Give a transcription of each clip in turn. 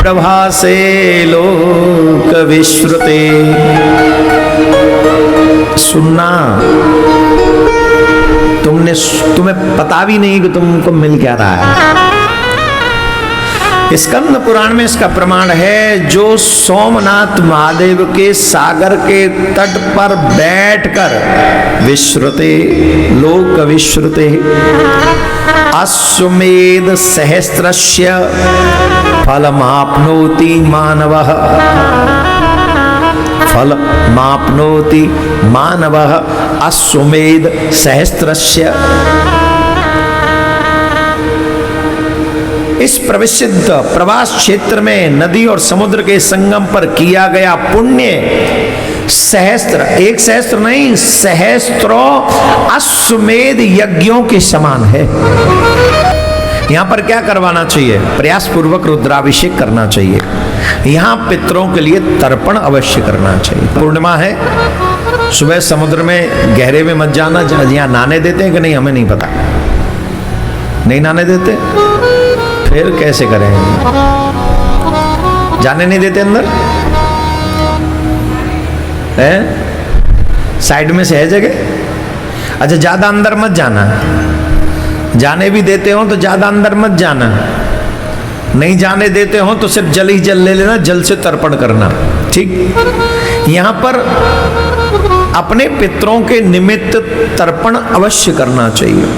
प्रभासे लोक विश्रुते। सुनना, तुम्हें पता भी नहीं कि तुमको मिल क्या रहा है। स्कंद पुराण में इसका प्रमाण है, जो सोमनाथ महादेव के सागर के तट पर बैठकर विश्रुते लोक विश्रुते अश्वमेध सहस्त्रस्य फलमाप्नोति मानवः, फलमाप्नोति मानवः अश्वमेध सहस्त्रस्य। इस प्रसिद्ध प्रवास क्षेत्र में नदी और समुद्र के संगम पर किया गया पुण्य सहस्त्र, एक सहस्त्र नहीं सहस्त्रों अश्वमेध यज्ञों के समान है। यहां पर क्या करवाना चाहिए? प्रयास पूर्वक रुद्राभिषेक करना चाहिए। यहां पितरों के लिए तर्पण अवश्य करना चाहिए। पूर्णिमा है, सुबह समुद्र में गहरे में मत जाना। यहां नहाने देते हैं कि नहीं हमें नहीं पता, नहीं नहाने देते, फिर कैसे करें? जाने नहीं देते अंदर है? साइड में से है जगह। अच्छा, ज्यादा अंदर मत जाना। जाने भी देते हो तो ज्यादा अंदर मत जाना। नहीं जाने देते हो तो सिर्फ जल ही जल ले लेना, जल से तर्पण करना, ठीक। यहां पर अपने पितरों के निमित्त तर्पण अवश्य करना चाहिए।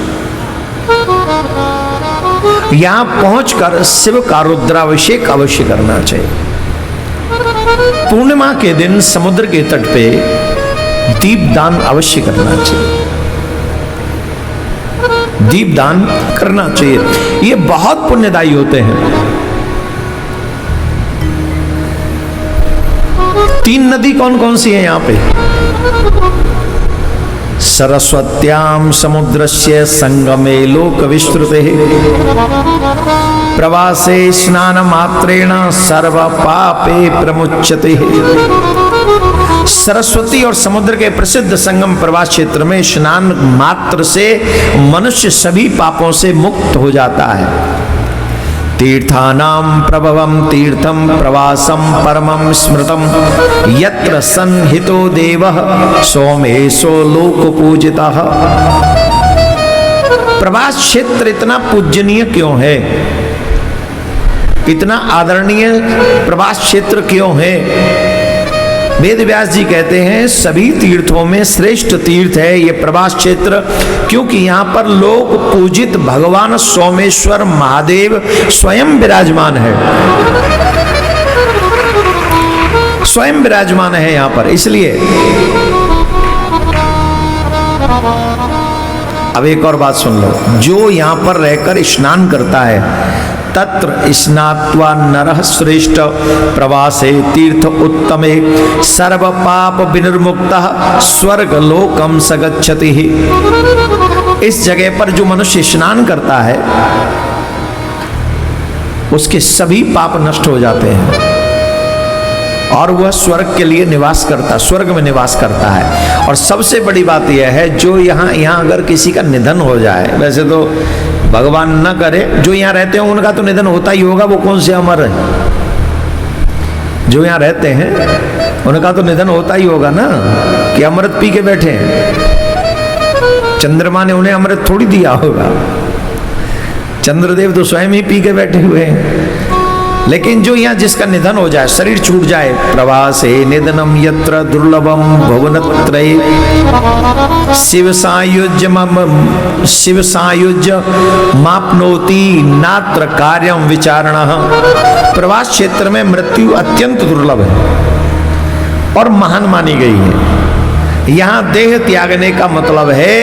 यहां पहुंचकर शिव का रुद्राभिषेक अवश्य करना चाहिए। पूर्णिमा के दिन समुद्र के तट पे दीपदान अवश्य करना चाहिए। दीपदान करना चाहिए, ये बहुत पुण्यदायी होते हैं। 3 नदी कौन कौन सी है यहां पे? सरस्वत्यां समुद्रस्य संगमे लोक विस्तृते प्रवासे स्नान मात्रेण सर्व पापे प्रमुच्यते। सरस्वती और समुद्र के प्रसिद्ध संगम प्रवास क्षेत्र में स्नान मात्र से मनुष्य सभी पापों से मुक्त हो जाता है। तीर्थानां प्रभवं तीर्थं प्रवासं परमं स्मृतं यत्र सन्निहितो देवः सोमेशो लोक पूजितः। प्रवास क्षेत्र इतना पूजनीय क्यों है? इतना आदरणीय प्रवास क्षेत्र क्यों है? वेद व्यास जी कहते हैं सभी तीर्थों में श्रेष्ठ तीर्थ है ये प्रवास क्षेत्र, क्योंकि यहाँ पर लोक पूजित भगवान सोमेश्वर महादेव स्वयं विराजमान है, स्वयं विराजमान है यहाँ पर। इसलिए अब एक और बात सुन लो, जो यहाँ पर रहकर स्नान करता है तत्र स्नात्वा नरः श्रेष्ठ प्रवासे तीर्थ उत्तमे सर्व पाप विनिर्मुक्तः स्वर्ग लोकम सगच्छति। इस जगह पर जो मनुष्य स्नान करता है उसके सभी पाप नष्ट हो जाते हैं और वह स्वर्ग के लिए निवास करता, स्वर्ग में निवास करता है। और सबसे बड़ी बात यह है, जो यहाँ अगर किसी का निधन हो जाए, वैसे तो भगवान न करे, जो यहाँ रहते हैं उनका तो निधन होता ही होगा, वो कौन से अमर है? जो यहाँ रहते हैं उनका तो निधन होता ही होगा ना, कि अमृत पी के बैठे हैं। चंद्रमा ने उन्हें अमृत थोड़ी दिया होगा, चंद्रदेव तो स्वयं ही पी के बैठे हुए हैं। लेकिन जो यहाँ जिसका निधन हो जाए, शरीर छूट जाए, प्रवासे निधनम यत्र दुर्लभम भुवनत्रये शिव सायुज्य मापनोति नात्र कार्यम विचारणः। प्रवास क्षेत्र में मृत्यु अत्यंत दुर्लभ है और महान मानी गई है। यहाँ देह त्यागने का मतलब है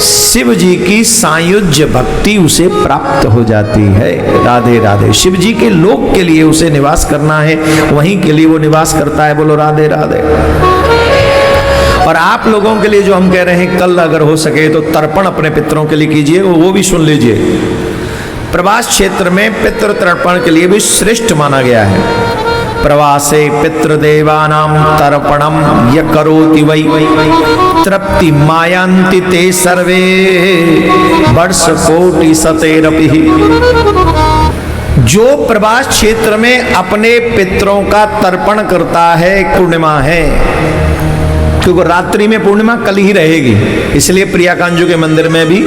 शिव जी की सायुज्य भक्ति उसे प्राप्त हो जाती है। राधे राधे। शिव जी के लोक के लिए उसे निवास करना है, वहीं के लिए वो निवास करता है। बोलो राधे राधे। और आप लोगों के लिए जो हम कह रहे हैं, कल अगर हो सके तो तर्पण अपने पितरों के लिए कीजिए, वो भी सुन लीजिए। प्रवास क्षेत्र में पितृ तर्पण के लिए भी श्रेष्ठ माना गया है। प्रवासे पितृदेवानां तर्पणं य करोति वै तृप्ति मायांति ते सर्वे वर्ष कोटि सतेरपि। जो प्रवास क्षेत्र में अपने पितरों का तर्पण करता है, पूर्णिमा है, क्योंकि रात्रि में पूर्णिमा कल ही रहेगी, इसलिए प्रियाकांजू के मंदिर में भी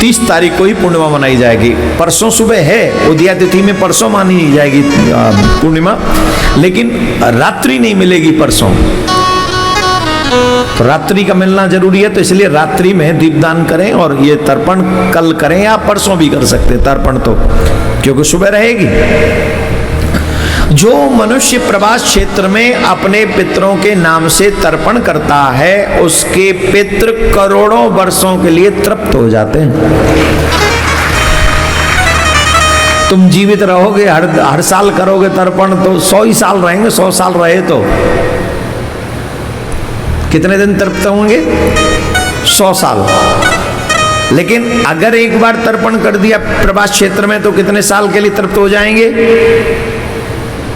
30 तारीख को ही पूर्णिमा मनाई जाएगी। परसों सुबह है उदया तिथि में, परसों मानी जाएगी पूर्णिमा, लेकिन रात्रि नहीं मिलेगी परसों। तो रात्रि का मिलना जरूरी है, तो इसलिए रात्रि में दीपदान करें और ये तर्पण कल करें या परसों भी कर सकते हैं तर्पण, तो क्योंकि सुबह रहेगी। जो मनुष्य प्रवास क्षेत्र में अपने पितरों के नाम से तर्पण करता है, उसके पितृ करोड़ों वर्षों के लिए तृप्त हो जाते हैं। तुम जीवित रहोगे, हर साल करोगे तर्पण तो 100 ही साल रहेंगे, 100 साल रहे तो कितने दिन तृप्त होंगे? 100 साल। लेकिन अगर एक बार तर्पण कर दिया प्रवास क्षेत्र में तो कितने साल के लिए तृप्त हो जाएंगे?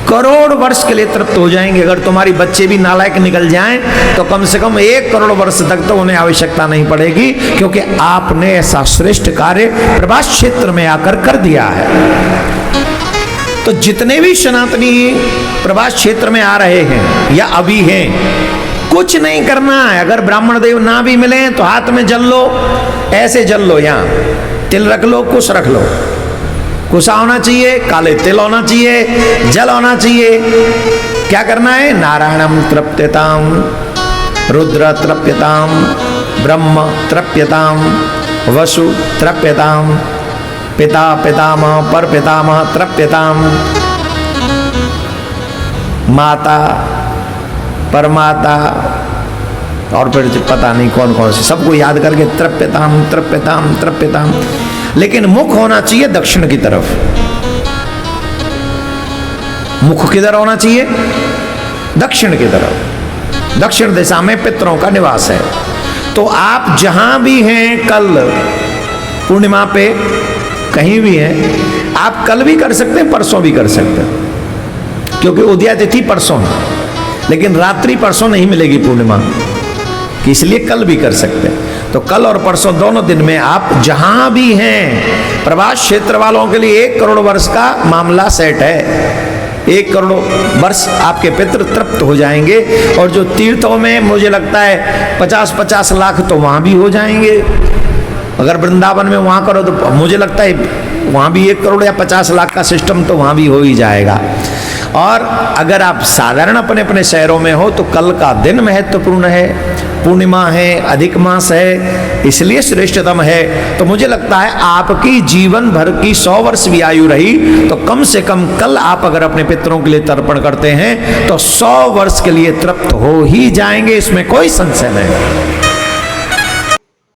करोड़ वर्ष के लिए तृप्त हो जाएंगे। अगर तुम्हारी बच्चे भी नालायक निकल जाएं तो कम से कम 1 करोड़ वर्ष तक तो उन्हें आवश्यकता नहीं पड़ेगी, क्योंकि आपने ऐसा श्रेष्ठ कार्य प्रवास क्षेत्र में आकर कर दिया है। तो जितने भी सनातनी प्रवास क्षेत्र में आ रहे हैं या अभी हैं, कुछ नहीं करना है। अगर ब्राह्मण देव ना भी मिले तो हाथ में जल लो, ऐसे जल लो, यहाँ तिल रख लो, कुश रख लो, कुशा होना चाहिए, काले तिल होना चाहिए, जल होना चाहिए। क्या करना है? नारायणम तृप्यताम, रुद्र तृप्यताम, ब्रह्म तृप्यताम, वसु तृप्यताम, पिता पितामह पर पितामह तृप्यताम, माता परमाता, और फिर पता नहीं कौन कौन से, सबको याद करके तृप्यताम तृप्यताम तृप्यताम। लेकिन मुख होना चाहिए दक्षिण की तरफ। मुख किधर होना चाहिए? दक्षिण की तरफ। दक्षिण दिशा में पितरों का निवास है। तो आप जहां भी हैं, कल पूर्णिमा पे कहीं भी हैं, आप कल भी कर सकते हैं, परसों भी कर सकते हैं, क्योंकि उदया तिथि परसों है, लेकिन रात्रि परसों नहीं मिलेगी पूर्णिमा, इसलिए कल भी कर सकते हैं। तो कल और परसों दोनों दिन में आप जहां भी हैं, प्रवास क्षेत्र वालों के लिए 1 करोड़ वर्ष का मामला सेट है। 1 करोड़ वर्ष आपके पितृ तृप्त हो जाएंगे। और जो तीर्थों में मुझे लगता है 50-50 लाख तो वहां भी हो जाएंगे। अगर वृंदावन में वहां करो तो मुझे लगता है वहां भी 1 करोड़ या 50 लाख का सिस्टम तो वहां भी हो ही जाएगा। और अगर आप साधारण अपने अपने शहरों में हो तो कल का दिन महत्वपूर्ण है, पूर्णिमा है, अधिक मास है, इसलिए श्रेष्ठतम है। तो मुझे लगता है आपकी जीवन भर की 100 वर्ष भी आयु रही तो कम से कम कल आप अगर अपने पितरों के लिए तर्पण करते हैं तो 100 वर्ष के लिए तृप्त हो ही जाएंगे, इसमें कोई संशय नहीं।